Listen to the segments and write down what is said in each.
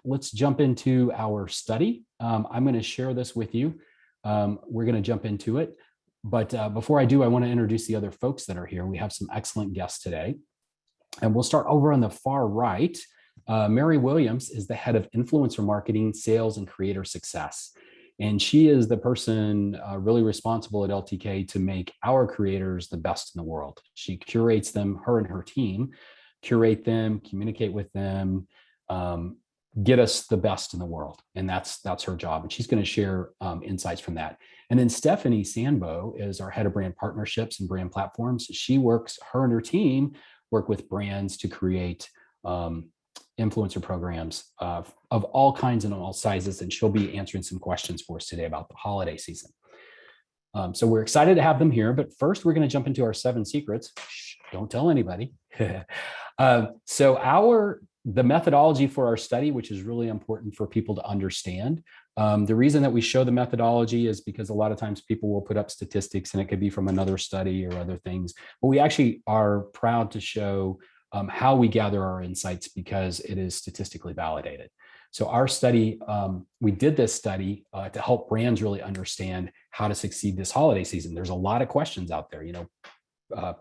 let's jump into our study. I'm going to share this with you. We're going to jump into it. But before I do, I want to introduce the other folks that are here. We have some excellent guests today. And we'll start over on the far right. Mary Williams is the head of influencer marketing, sales, and creator success. And she is the person really responsible at LTK to make our creators the best in the world. She curates them, her and her team curate them, communicate with them, get us the best in the world. And that's her job. And she's going to share insights from that. And then Stephanie Sandbo is our head of brand partnerships and brand platforms. Her and her team work with brands to create influencer programs of all kinds and all sizes. And she'll be answering some questions for us today about the holiday season. So we're excited to have them here. But first, we're going to jump into our 7 secrets. Shh, don't tell anybody. The methodology for our study, which is really important for people to understand. The reason that we show the methodology is because a lot of times people will put up statistics and it could be from another study or other things. But we actually are proud to show how we gather our insights because it is statistically validated. So our study, we did this study to help brands really understand how to succeed this holiday season. There's a lot of questions out there,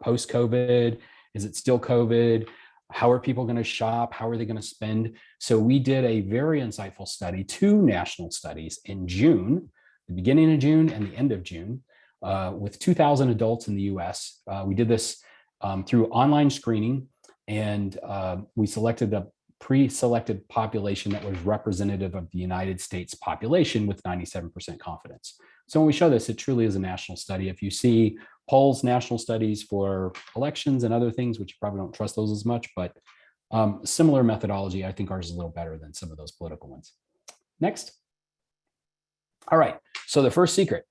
post-COVID, is it still COVID? How are people going to shop? How are they going to spend? So we did a very insightful study, 2 national studies in June, the beginning of June and the end of June, with 2,000 adults in the US. We did this through online screening, and we selected the pre-selected population that was representative of the United States population with 97% confidence. So when we show this, it truly is a national study. If you see polls, national studies for elections and other things, which you probably don't trust those as much, but similar methodology, I think ours is a little better than some of those political ones. Next. All right, so the first secret.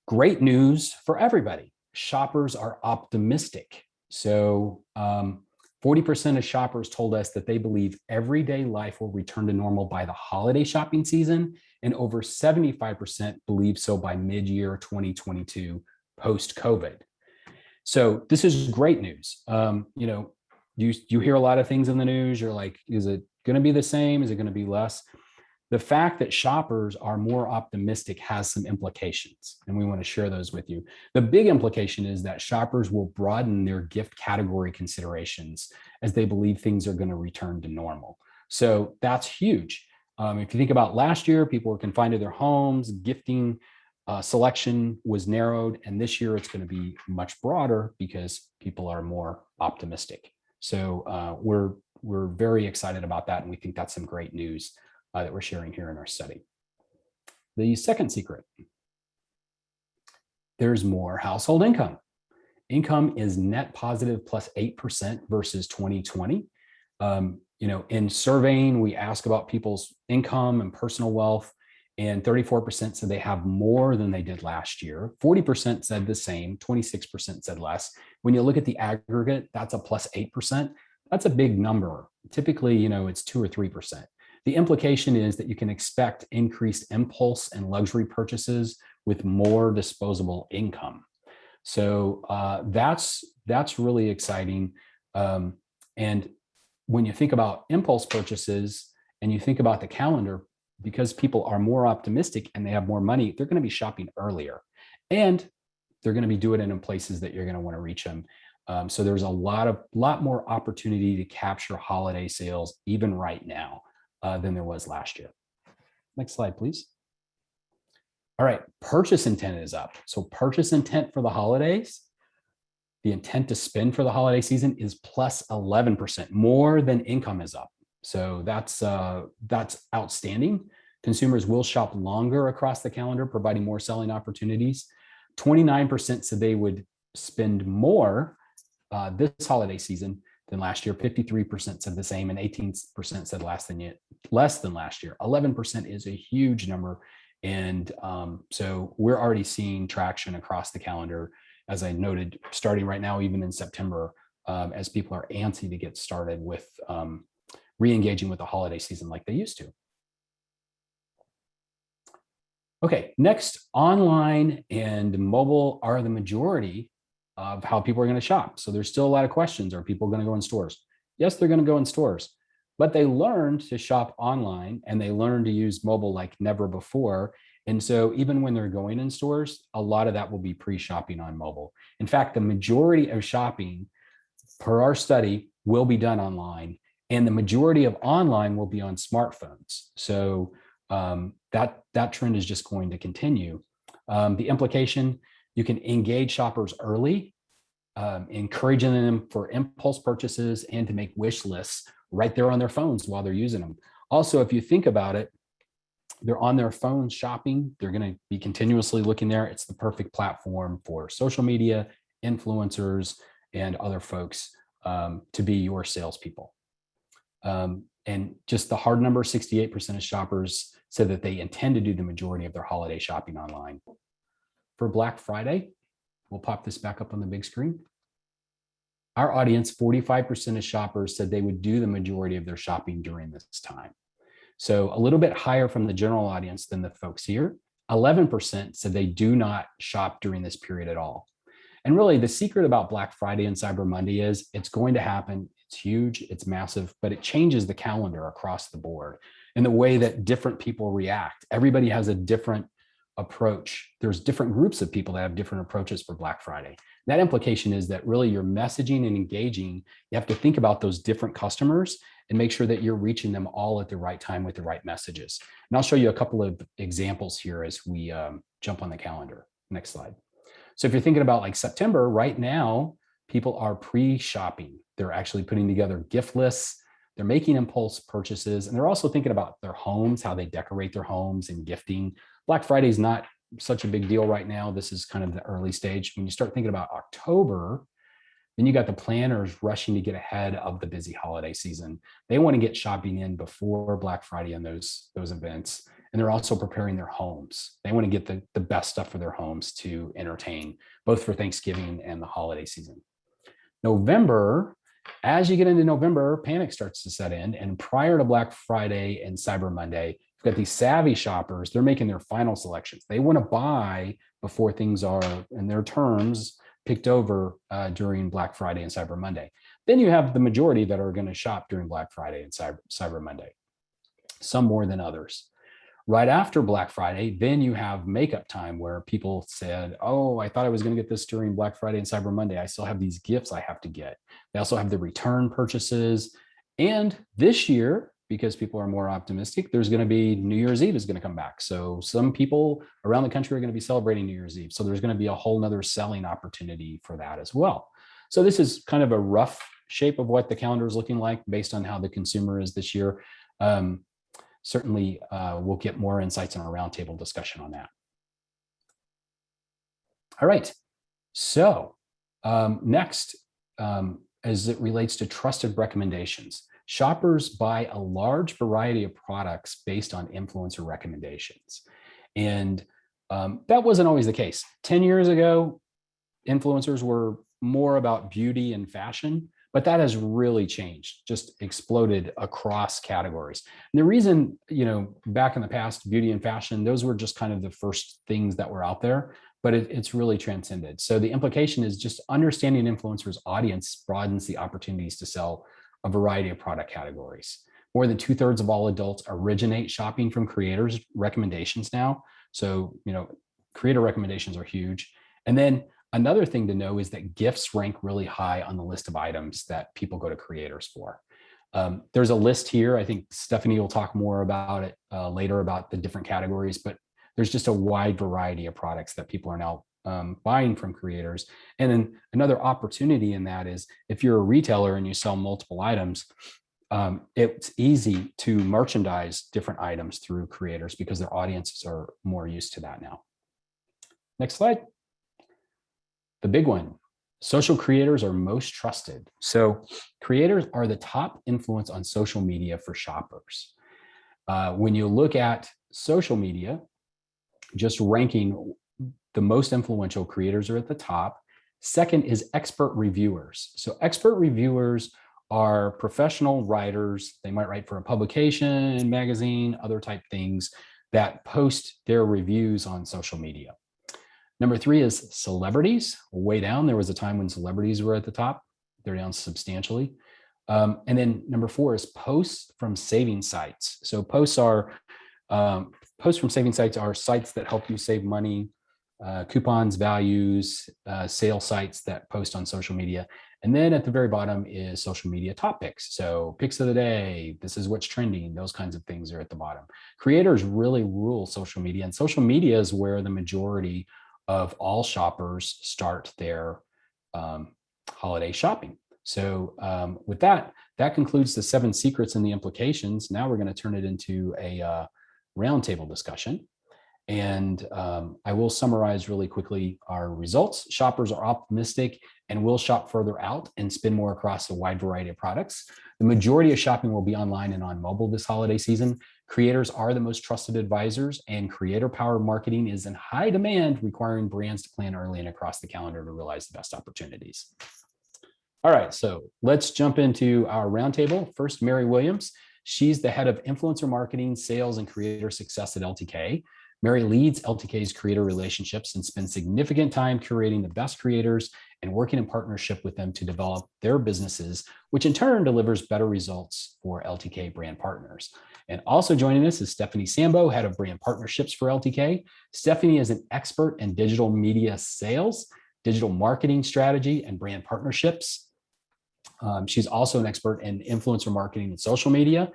Great news for everybody. Shoppers are optimistic. So 40% of shoppers told us that they believe everyday life will return to normal by the holiday shopping season, and over 75% believe so by mid-year 2022, post-COVID. So this is great news. You hear a lot of things in the news. You're like, is it going to be the same? Is it going to be less? The fact that shoppers are more optimistic has some implications, and we want to share those with you. The big implication is that shoppers will broaden their gift category considerations as they believe things are going to return to normal. So that's huge. If you think about last year, people were confined to their homes, gifting selection was narrowed, and this year it's going to be much broader because people are more optimistic. So we're very excited about that, and we think that's some great news that we're sharing here in our study. The second secret, there's more household income. Income is net positive plus 8% versus 2020. In surveying, we ask about people's income and personal wealth, and 34% said they have more than they did last year. 40% said the same, 26% said less. When you look at the aggregate, that's a plus 8%. That's a big number. Typically, it's 2 or 3%. The implication is that you can expect increased impulse and luxury purchases with more disposable income. So that's really exciting. And when you think about impulse purchases and you think about the calendar, because people are more optimistic and they have more money, they're going to be shopping earlier, and they're going to be doing it in places that you're going to want to reach them. So there's a lot more opportunity to capture holiday sales even right now than there was last year. Next slide, please. All right, purchase intent is up. So purchase intent for the holidays, the intent to spend for the holiday season is plus 11%, more than income is up. So that's outstanding. Consumers will shop longer across the calendar, providing more selling opportunities. 29% said they would spend more this holiday season than last year. 53% said the same, and 18% said less than last year. 11% is a huge number. And so we're already seeing traction across the calendar, as I noted, starting right now, even in September, as people are antsy to get started with re-engaging with the holiday season like they used to. Okay, next, online and mobile are the majority of how people are going to shop. So there's still a lot of questions. Are people going to go in stores? Yes, they're going to go in stores. but they learned to shop online and they learned to use mobile like never before. And so even when they're going in stores, a lot of that will be pre-shopping on mobile. In fact, the majority of shopping per our study will be done online, and the majority of online will be on smartphones. So that trend is just going to continue. The implication, you can engage shoppers early, encouraging them for impulse purchases and to make wish lists right there on their phones while they're using them. Also, if you think about it, they're on their phones shopping. They're going to be continuously looking there. It's the perfect platform for social media, influencers, and other folks to be your salespeople. And just the hard number, 68% of shoppers said that they intend to do the majority of their holiday shopping online. For Black Friday, we'll pop this back up on the big screen. Our audience, 45% of shoppers said they would do the majority of their shopping during this time. So a little bit higher from the general audience than the folks here. 11% said they do not shop during this period at all. And really the secret about Black Friday and Cyber Monday is it's going to happen. It's huge, it's massive, but it changes the calendar across the board and the way that different people react. Everybody has a different approach. There's different groups of people that have different approaches for Black Friday. That implication is that really your messaging and engaging, you have to think about those different customers and make sure that you're reaching them all at the right time with the right messages. And I'll show you a couple of examples here as we jump on the calendar. Next slide. So if you're thinking about like September, right now, people are pre-shopping. They're actually putting together gift lists. They're making impulse purchases. And they're also thinking about their homes, how they decorate their homes and gifting. Black Friday is not such a big deal right now. This is kind of the early stage. When you start thinking about October, then you got the planners rushing to get ahead of the busy holiday season. They want to get shopping in before Black Friday and those events. And they're also preparing their homes. They want to get the best stuff for their homes to entertain, both for Thanksgiving and the holiday season. November, as you get into November, panic starts to set in. And prior to Black Friday and Cyber Monday, you've got these savvy shoppers. They're making their final selections. They want to buy before things are in their terms picked over during Black Friday and Cyber Monday. Then you have the majority that are going to shop during Black Friday and Cyber Monday, some more than others. Right after Black Friday, then you have makeup time where people said, oh, I thought I was going to get this during Black Friday and Cyber Monday. I still have these gifts I have to get. They also have the return purchases. And this year, because people are more optimistic, there's going to be New Year's Eve is going to come back. So some people around the country are going to be celebrating New Year's Eve. So there's going to be a whole nother selling opportunity for that as well. So this is kind of a rough shape of what the calendar is looking like based on how the consumer is this year. Certainly, we'll get more insights in our roundtable discussion on that. All right. So next, as it relates to trusted recommendations, shoppers buy a large variety of products based on influencer recommendations. And that wasn't always the case. 10 years ago, influencers were more about beauty and fashion, but that has really changed, just exploded across categories. And the reason, back in the past, beauty and fashion, those were just kind of the first things that were out there, but it's really transcended. So the implication is just understanding influencers' audience broadens the opportunities to sell a variety of product categories. More than 2/3 of all adults originate shopping from creators' recommendations now. So, creator recommendations are huge. And then another thing to know is that gifts rank really high on the list of items that people go to creators for. There's a list here. I think Stephanie will talk more about it later about the different categories, but there's just a wide variety of products that people are now buying from creators. And then another opportunity in that is if you're a retailer and you sell multiple items, it's easy to merchandise different items through creators because their audiences are more used to that now. Next slide. The big one, social creators are most trusted. So creators are the top influence on social media for shoppers. When you look at social media, just ranking, the most influential creators are at the top. Second is expert reviewers. So expert reviewers are professional writers. They might write for a publication, magazine, other type things that post their reviews on social media. Number 3 is celebrities. Way down, there was a time when celebrities were at the top. They're down substantially. And then number 4 is posts from saving sites. So posts from saving sites are sites that help you save money, coupons, values, sale sites that post on social media. And then at the very bottom is social media top picks. So picks of the day, this is what's trending, those kinds of things are at the bottom. Creators really rule social media, and social media is where the majority of all shoppers start their holiday shopping. So with that concludes the 7 secrets and the implications. Now we're going to turn it into a roundtable discussion. And I will summarize really quickly our results. Shoppers are optimistic and will shop further out and spend more across a wide variety of products. The majority of shopping will be online and on mobile this holiday season. Creators are the most trusted advisors, and creator-powered marketing is in high demand, requiring brands to plan early and across the calendar to realize the best opportunities. All right, so let's jump into our roundtable. First, Mary Williams. She's the head of influencer marketing, sales, and creator success at LTK. Mary leads LTK's creator relationships and spends significant time curating the best creators and working in partnership with them to develop their businesses, which in turn delivers better results for LTK brand partners. And also joining us is Stephanie Sambo, head of brand partnerships for LTK. Stephanie is an expert in digital media sales, digital marketing strategy, and brand partnerships. She's also an expert in influencer marketing and social media.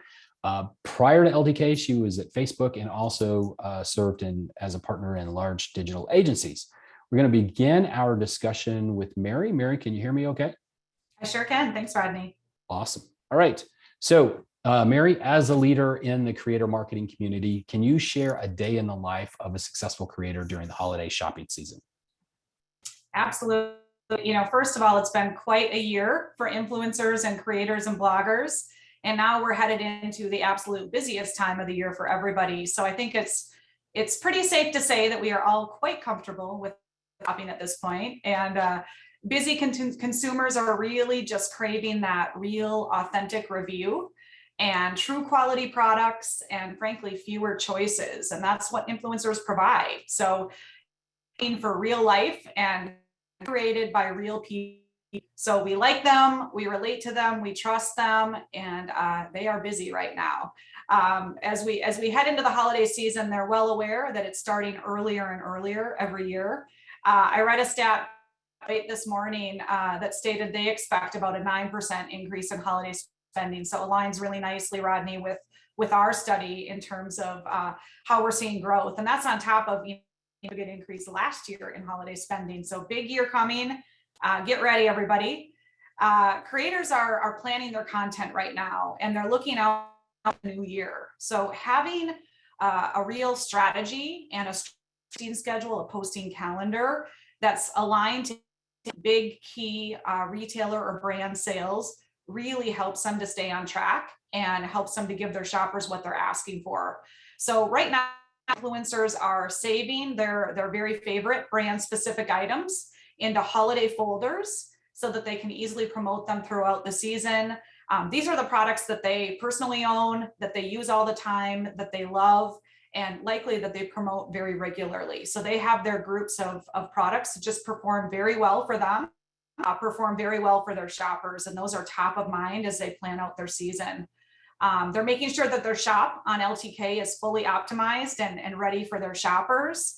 Prior to LTK, she was at Facebook and also served as a partner in large digital agencies. We're going to begin our discussion with Mary. Mary, can you hear me okay? I sure can. Thanks, Rodney. Awesome. All right. So Mary, as a leader in the creator marketing community, can you share a day in the life of a successful creator during the holiday shopping season? Absolutely. First of all, it's been quite a year for influencers and creators and bloggers. And now we're headed into the absolute busiest time of the year for everybody. So I think it's pretty safe to say that we are all quite comfortable with shopping at this point. And busy consumers are really just craving that real, authentic review and true quality products, and frankly, fewer choices. And that's what influencers provide. So for real life and created by real people. So we like them, we relate to them, we trust them, and they are busy right now. As we head into the holiday season, they're well aware that it's starting earlier and earlier every year. I read a stat this morning that stated they expect about a 9% increase in holiday spending. So it aligns really nicely, Rodney, with our study in terms of how we're seeing growth. And that's on top of significant increase last year in holiday spending. So big year coming. Get ready, everybody. Creators are planning their content right now, and they're looking out the new year. So having a real strategy and a posting schedule, a posting calendar that's aligned to big key retailer or brand sales really helps them to stay on track and helps them to give their shoppers what they're asking for. So right now, influencers are saving their very favorite brand specific items into holiday folders so that they can easily promote them throughout the season. These are the products that they personally own, that they use all the time, that they love, and likely that they promote very regularly. So they have their groups of products that just perform very well for them, perform very well for their shoppers, and those are top of mind as they plan out their season. They're making sure that their shop on LTK is fully optimized and ready for their shoppers.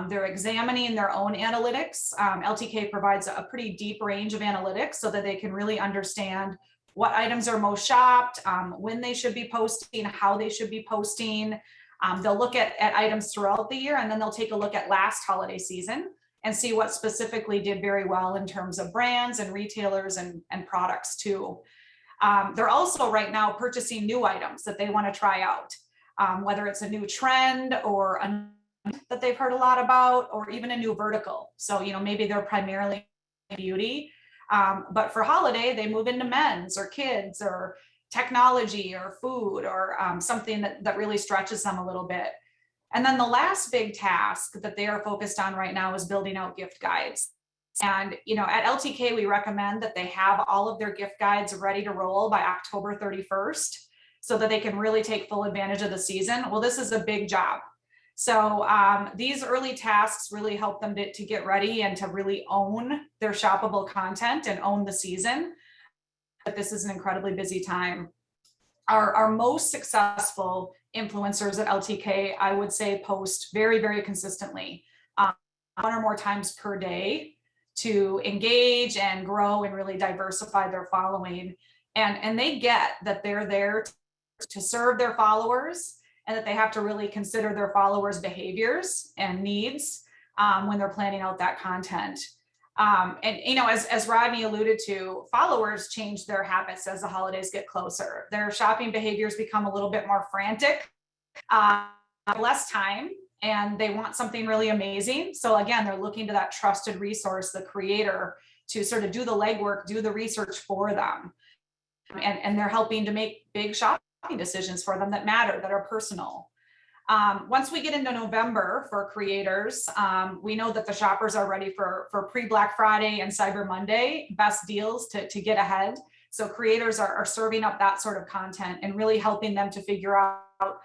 They're examining their own analytics. LTK provides a pretty deep range of analytics so that they can really understand what items are most shopped, when they should be posting, how they should be posting. They'll look at items throughout the year, and then they'll take a look at last holiday season and see what specifically did very well in terms of brands and retailers and products too. They're also right now purchasing new items that they want to try out, whether it's a new trend or a that they've heard a lot about, or even a new vertical. So, maybe they're primarily beauty, but for holiday, they move into men's or kids or technology or food or something that really stretches them a little bit. And then the last big task that they are focused on right now is building out gift guides. And, at LTK, we recommend that they have all of their gift guides ready to roll by October 31st so that they can really take full advantage of the season. Well, this is a big job. So these early tasks really help them to get ready and to really own their shoppable content and own the season. this is an incredibly busy time. Our most successful influencers at LTK, I would say, post very, very consistently, 1 or more times per day to engage and grow and really diversify their following. And they get that they're there to serve their followers, and that they have to really consider their followers' behaviors and needs when they're planning out that content. And as Rodney alluded to, followers change their habits as the holidays get closer. Their shopping behaviors become a little bit more frantic, less time, and they want something really amazing. So again, they're looking to that trusted resource, the creator, to sort of do the legwork, do the research for them. And they're helping to make big shopping decisions for them that matter, that are personal. Once we get into November for creators, we know that the shoppers are ready for pre-Black Friday and Cyber Monday, best deals to get ahead. So creators are serving up that sort of content and really helping them to figure out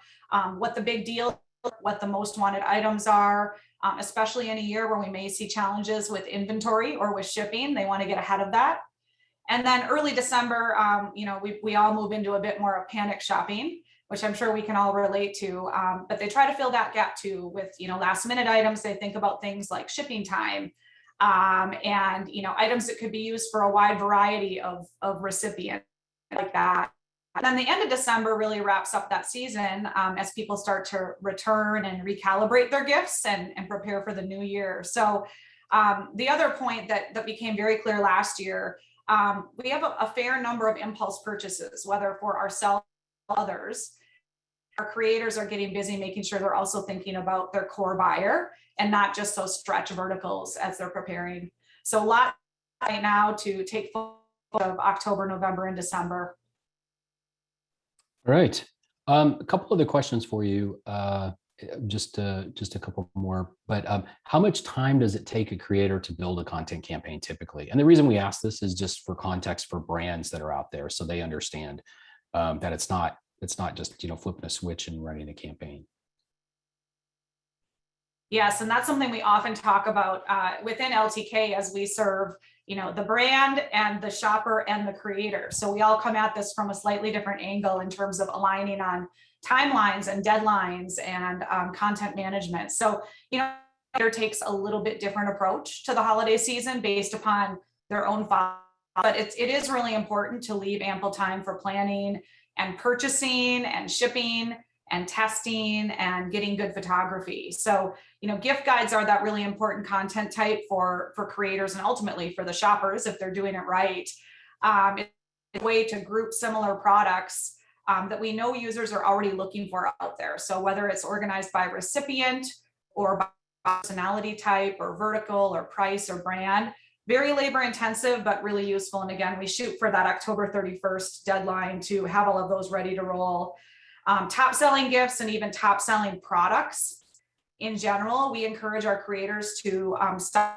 what the big deal, what the most wanted items are, especially in a year where we may see challenges with inventory or with shipping. They want to get ahead of that. And then early December, we all move into a bit more of panic shopping, which I'm sure we can all relate to. But they try to fill that gap too with, last minute items. They think about things like shipping time, and, items that could be used for a wide variety of recipients like that. And then the end of December really wraps up that season as people start to return and recalibrate their gifts and prepare for the new year. So the other point that became very clear last year, we have a fair number of impulse purchases, whether for ourselves or others. Our creators are getting busy making sure they're also thinking about their core buyer and not just those stretch verticals as they're preparing. So a lot right now to take full of October, November, and December. All right. A couple other questions for you. Just a couple more. But how much time does it take a creator to build a content campaign typically? And the reason we ask this is just for context for brands that are out there, so they understand that it's not just flipping a switch and running a campaign. Yes, and that's something we often talk about within LTK as we serve, the brand and the shopper and the creator. So we all come at this from a slightly different angle in terms of aligning on timelines and deadlines and content management. So, creator takes a little bit different approach to the holiday season based upon their own file. But it is really important to leave ample time for planning and purchasing and shipping and testing and getting good photography. So, gift guides are that really important content type for creators and ultimately for the shoppers if they're doing it right. It's a way to group similar products that we know users are already looking for out there. So whether it's organized by recipient or by personality type or vertical or price or brand, very labor intensive, but really useful. And again, we shoot for that October 31st deadline to have all of those ready to roll. Top selling gifts and even top selling products in general, we encourage our creators to start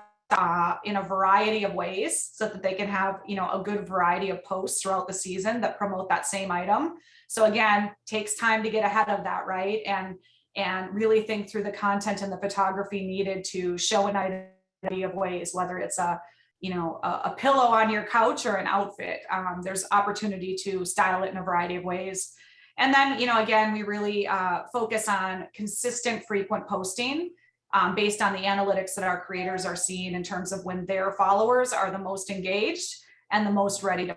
in a variety of ways so that they can have a good variety of posts throughout the season that promote that same item. So again, takes time to get ahead of that, right? And really think through the content and the photography needed to show an item of ways, whether it's a pillow on your couch or an outfit. There's opportunity to style it in a variety of ways. And then, again, we really focus on consistent, frequent posting based on the analytics that our creators are seeing in terms of when their followers are the most engaged and the most ready to.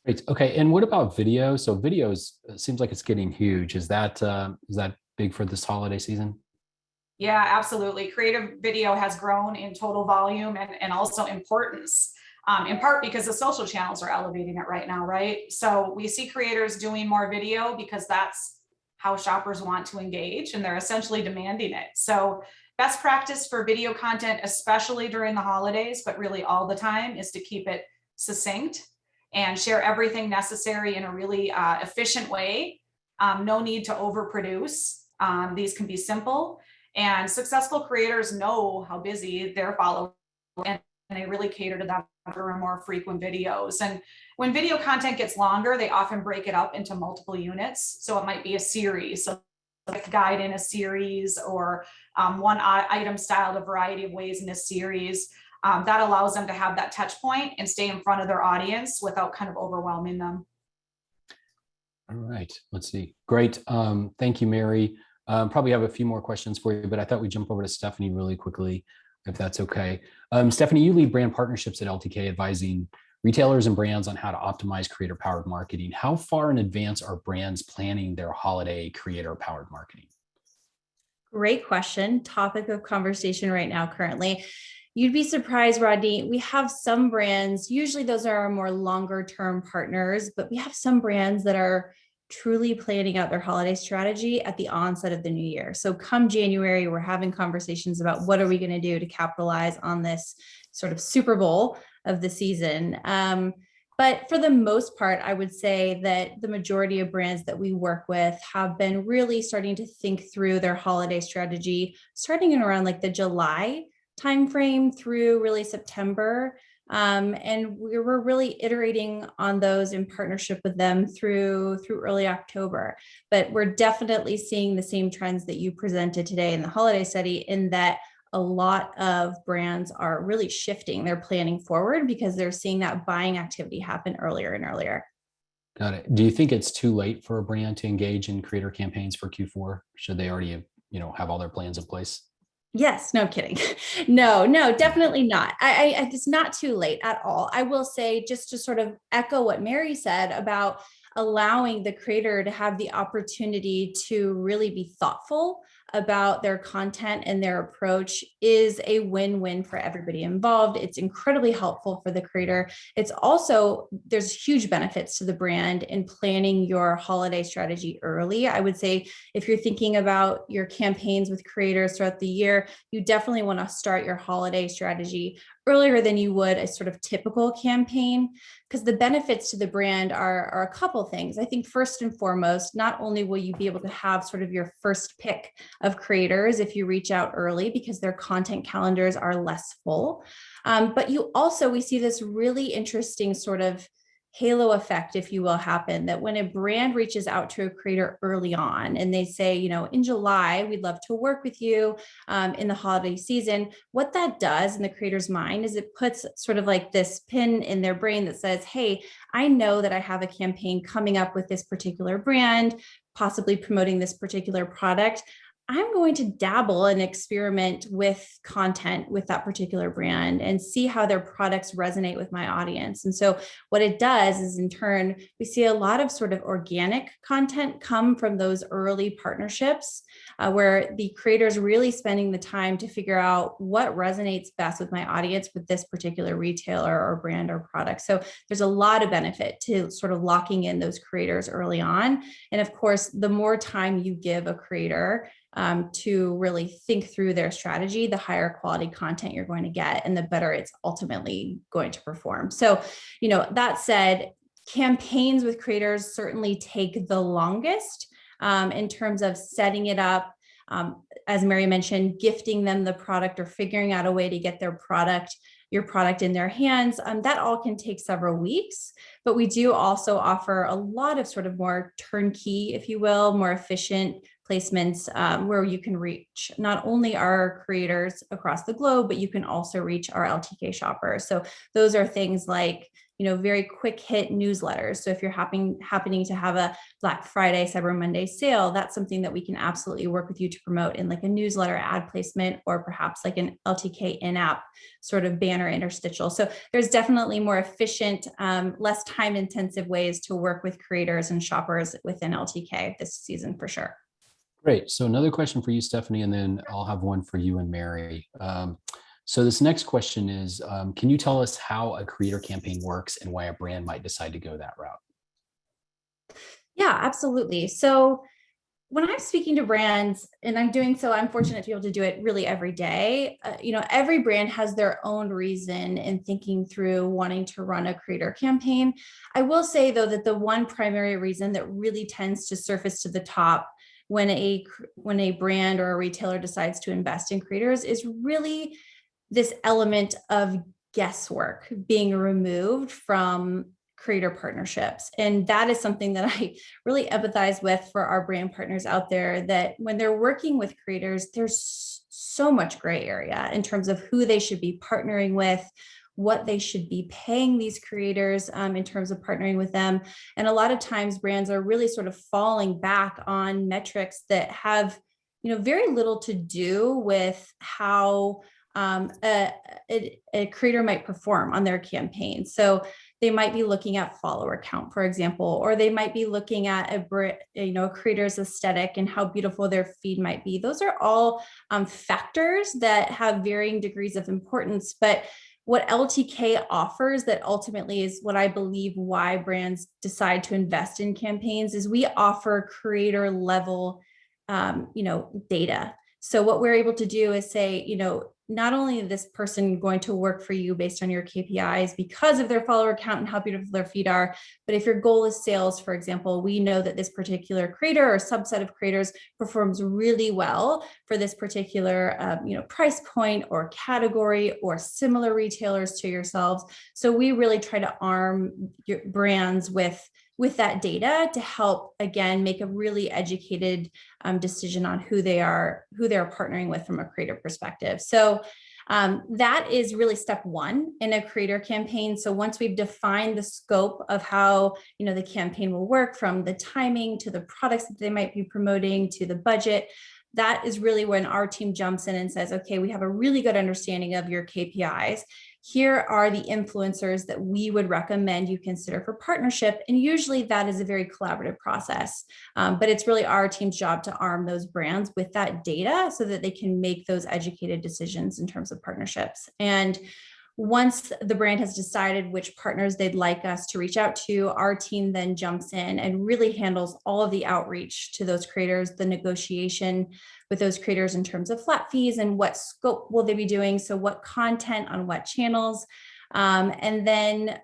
Great. Okay. And what about video? So videos, it seems like it's getting huge. Is that big for this holiday season? Yeah, absolutely. Creative video has grown in total volume and also importance. In part because the social channels are elevating it right now, right? So we see creators doing more video because that's how shoppers want to engage and they're essentially demanding it. So best practice for video content, especially during the holidays, but really all the time, is to keep it succinct and share everything necessary in a really efficient way. No need to overproduce. These can be simple, and successful creators know how busy their followers are, and they really cater to them for more frequent videos. And when video content gets longer, they often break it up into multiple units. So it might be a series, so like guide in a series, or one item styled a variety of ways in a series. that allows them to have that touch point and stay in front of their audience without kind of overwhelming them. All right, let's see. Great. Thank you, Mary. Probably have a few more questions for you, but I thought we'd jump over to Stephanie really quickly, if that's okay. Stephanie, you lead brand partnerships at LTK, advising retailers and brands on how to optimize creator-powered marketing. How far in advance are brands planning their holiday creator-powered marketing? Great question. Topic of conversation right now currently. You'd be surprised, Rodney. We have some brands, usually those are our more longer term partners, but we have some brands that are truly planning out their holiday strategy at the onset of the new year. So come January, we're having conversations about what are we going to do to capitalize on this sort of Super Bowl of the season. But for the most part, I would say that the majority of brands that we work with have been really starting to think through their holiday strategy, starting in around like the July timeframe through really September. And we were really iterating on those in partnership with them through early October. But we're definitely seeing the same trends that you presented today in the holiday study, in that a lot of brands are really shifting their planning forward because they're seeing that buying activity happen earlier and earlier. Got it. Do you think it's too late for a brand to engage in creator campaigns for Q4? Should they already, have all their plans in place? Yes, no kidding. No, definitely not. It's not too late at all. I will say, just to sort of echo what Mary said about allowing the creator to have the opportunity to really be thoughtful about their content and their approach is a win-win for everybody involved. It's incredibly helpful for the creator. It's also, there's huge benefits to the brand in planning your holiday strategy early. I would say if you're thinking about your campaigns with creators throughout the year, you definitely want to start your holiday strategy earlier than you would a sort of typical campaign, because the benefits to the brand are a couple things. I think first and foremost, not only will you be able to have sort of your first pick of creators if you reach out early because their content calendars are less full, but we see this really interesting sort of halo effect, if you will, happen, that when a brand reaches out to a creator early on and they say, in July, we'd love to work with you in the holiday season, what that does in the creator's mind is it puts sort of like this pin in their brain that says, hey, I know that I have a campaign coming up with this particular brand, possibly promoting this particular product. I'm going to dabble and experiment with content with that particular brand and see how their products resonate with my audience. And so what it does is, in turn, we see a lot of sort of organic content come from those early partnerships where the creator's really spending the time to figure out what resonates best with my audience with this particular retailer or brand or product. So there's a lot of benefit to sort of locking in those creators early on. And of course, the more time you give a creator to really think through their strategy, the higher quality content you're going to get and the better it's ultimately going to perform. So, that said, campaigns with creators certainly take the longest in terms of setting it up. As Mary mentioned, gifting them the product or figuring out a way to get your product in their hands. That all can take several weeks, but we do also offer a lot of sort of more turnkey, if you will, more efficient placements where you can reach not only our creators across the globe, but you can also reach our LTK shoppers. So those are things like, very quick hit newsletters. So if you're happening to have a Black Friday, Cyber Monday sale, that's something that we can absolutely work with you to promote in like a newsletter ad placement, or perhaps like an LTK in-app sort of banner interstitial. So there's definitely more efficient, less time intensive ways to work with creators and shoppers within LTK this season for sure. Great. So another question for you, Stephanie, and then I'll have one for you and Mary. So this next question is, can you tell us how a creator campaign works and why a brand might decide to go that route? Yeah, absolutely. So when I'm speaking to brands, and I'm doing so, I'm fortunate to be able to do it really every day. Every brand has their own reason in thinking through wanting to run a creator campaign. I will say, though, that the one primary reason that really tends to surface to the top when a brand or a retailer decides to invest in creators is really this element of guesswork being removed from creator partnerships. And that is something that I really empathize with for our brand partners out there, that when they're working with creators, there's so much gray area in terms of who they should be partnering with, what they should be paying these creators in terms of partnering with them. And a lot of times brands are really sort of falling back on metrics that have, very little to do with how a creator might perform on their campaign. So they might be looking at follower count, for example, or they might be looking at a creator's aesthetic and how beautiful their feed might be. Those are all factors that have varying degrees of importance. But what LTK offers that ultimately is what I believe why brands decide to invest in campaigns is we offer creator level, data. So what we're able to do is say, not only is this person going to work for you based on your KPIs because of their follower count and how beautiful their feed are, but if your goal is sales, for example, we know that this particular creator or subset of creators performs really well for this particular, price point or category or similar retailers to yourselves. So we really try to arm your brands with that data to help, again, make a really educated decision on who they are partnering with from a creator perspective. So that is really step one in a creator campaign. So once we've defined the scope of how the campaign will work, from the timing to the products that they might be promoting to the budget, that is really when our team jumps in and says, okay, we have a really good understanding of your KPIs. Here are the influencers that we would recommend you consider for partnership. And usually that is a very collaborative process, but it's really our team's job to arm those brands with that data so that they can make those educated decisions in terms of partnerships. And once the brand has decided which partners they'd like us to reach out to, our team then jumps in and really handles all of the outreach to those creators, the negotiation with those creators in terms of flat fees and what scope will they be doing. So what content on what channels. And then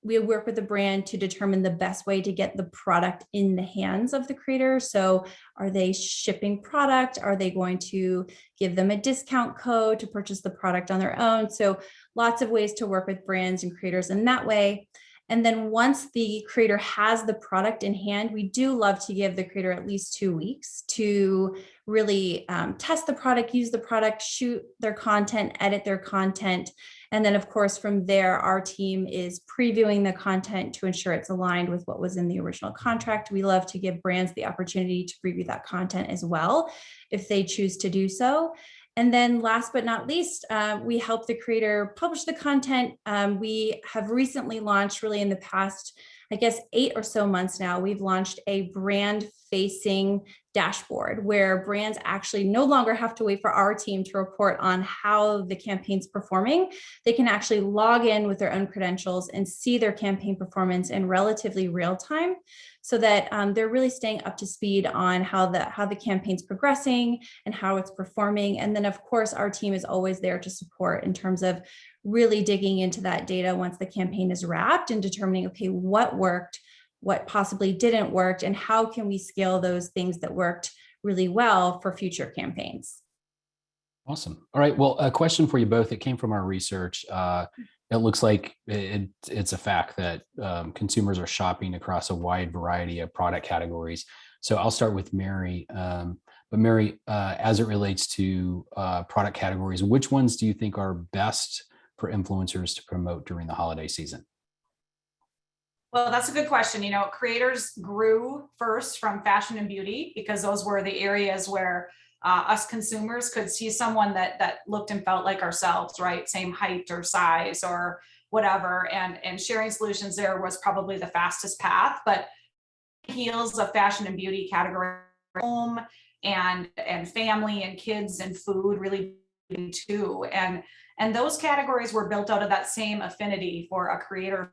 we work with the brand to determine the best way to get the product in the hands of the creator. So are they shipping product? Are they going to give them a discount code to purchase the product on their own? So lots of ways to work with brands and creators in that way. And then once the creator has the product in hand, we do love to give the creator at least 2 weeks to really test the product, use the product, shoot their content, edit their content. And then, of course, from there, our team is previewing the content to ensure it's aligned with what was in the original contract. We love to give brands the opportunity to preview that content as well, if they choose to do so. And then last but not least, we help the creator publish the content. We have recently launched, really in the past, 8 or so months now, we've launched a brand facing dashboard where brands actually no longer have to wait for our team to report on how the campaign's performing. They can actually log in with their own credentials and see their campaign performance in relatively real time, so that they're really staying up to speed on how the campaign's progressing and how it's performing. And then, of course, our team is always there to support in terms of really digging into that data once the campaign is wrapped and determining, okay, what worked, what possibly didn't work, and how can we scale those things that worked really well for future campaigns. Awesome. All right. Well, a question for you both. It came from our research. It looks like it's a fact that consumers are shopping across a wide variety of product categories. So I'll start with Mary. But Mary, as it relates to product categories, which ones do you think are best for influencers to promote during the holiday season? Well, that's a good question. Creators grew first from fashion and beauty because those were the areas where us consumers could see someone that looked and felt like ourselves, right? Same height or size or whatever. And sharing solutions there was probably the fastest path. But heels of fashion and beauty category, home and family and kids and food really too. And those categories were built out of that same affinity for a creator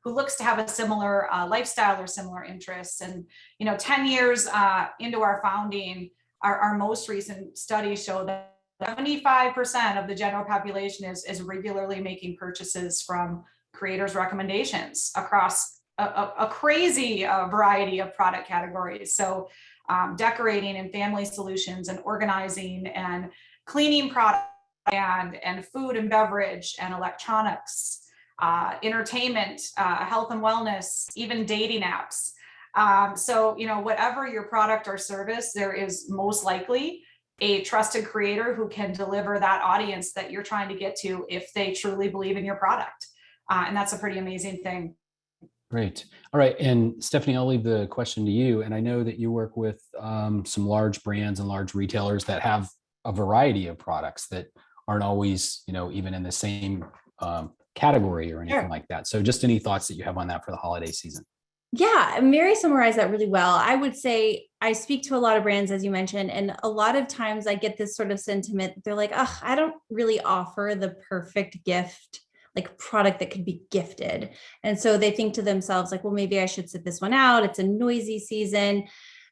who looks to have a similar lifestyle or similar interests. And 10 years into our founding, our most recent studies show that 75% of the general population is regularly making purchases from creators' recommendations across a crazy variety of product categories. So decorating and family solutions and organizing and cleaning products and food and beverage and electronics, entertainment, health and wellness, even dating apps. So, whatever your product or service, there is most likely a trusted creator who can deliver that audience that you're trying to get to if they truly believe in your product. And that's a pretty amazing thing. Great. All right. And Stephanie, I'll leave the question to you. And I know that you work with some large brands and large retailers that have a variety of products that aren't always, even in the same category or anything like that. So just any thoughts that you have on that for the holiday season? Yeah, Mary summarized that really well. I would say I speak to a lot of brands, as you mentioned, and a lot of times I get this sort of sentiment. They're like, oh, I don't really offer the perfect gift, like product that could be gifted. And so they think to themselves, like, well, maybe I should sit this one out. It's a noisy season.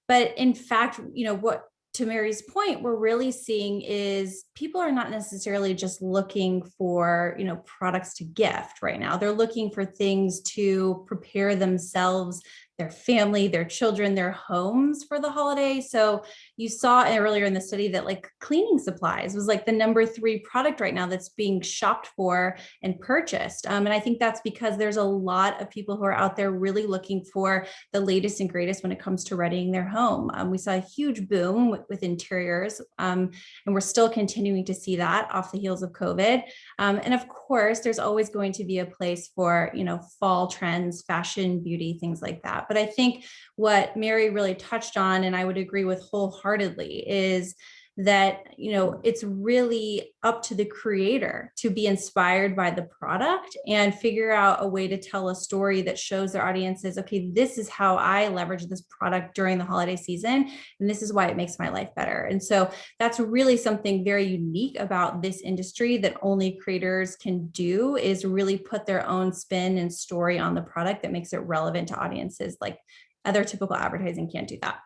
But in fact, what to Mary's point, we're really seeing is people are not necessarily just looking for, products to gift right now. They're looking for things to prepare themselves, their family, their children, their homes for the holiday. So you saw earlier in the study that like cleaning supplies was like the number 3 product right now that's being shopped for and purchased. And I think that's because there's a lot of people who are out there really looking for the latest and greatest when it comes to readying their home. We saw a huge boom with interiors, and we're still continuing to see that off the heels of COVID. And of course, there's always going to be a place for, fall trends, fashion, beauty, things like that. But I think what Mary really touched on, and I would agree with wholeheartedly, is that, it's really up to the creator to be inspired by the product and figure out a way to tell a story that shows their audiences, okay, this is how I leverage this product during the holiday season, and this is why it makes my life better. And so that's really something very unique about this industry that only creators can do, is really put their own spin and story on the product that makes it relevant to audiences. Like other typical advertising can't do that.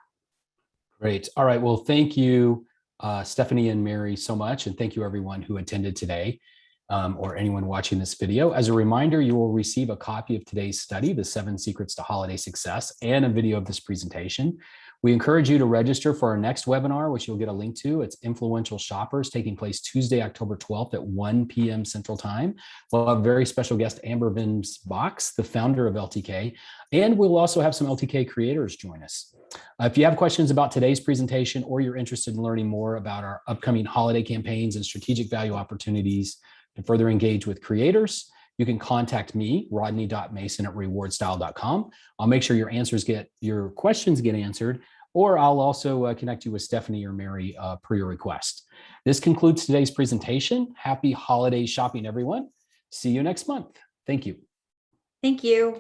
Great. All right. Well, thank you, Stephanie and Mary, so much. And thank you everyone who attended today, or anyone watching this video. As a reminder, you will receive a copy of today's study, The 7 Secrets to Holiday Success, and a video of this presentation. We encourage you to register for our next webinar, which you'll get a link to. It's Influential Shoppers, taking place Tuesday, October 12th at 1 p.m. Central Time. We'll have very special guest Amber Vinsbox, the founder of LTK, and we'll also have some LTK creators join us. If you have questions about today's presentation, or you're interested in learning more about our upcoming holiday campaigns and strategic value opportunities to further engage with creators, you can contact me, rodney.mason@rewardstyle.com. I'll make sure your questions get answered, or I'll also connect you with Stephanie or Mary per your request. This concludes today's presentation. Happy holiday shopping, everyone. See you next month. Thank you. Thank you.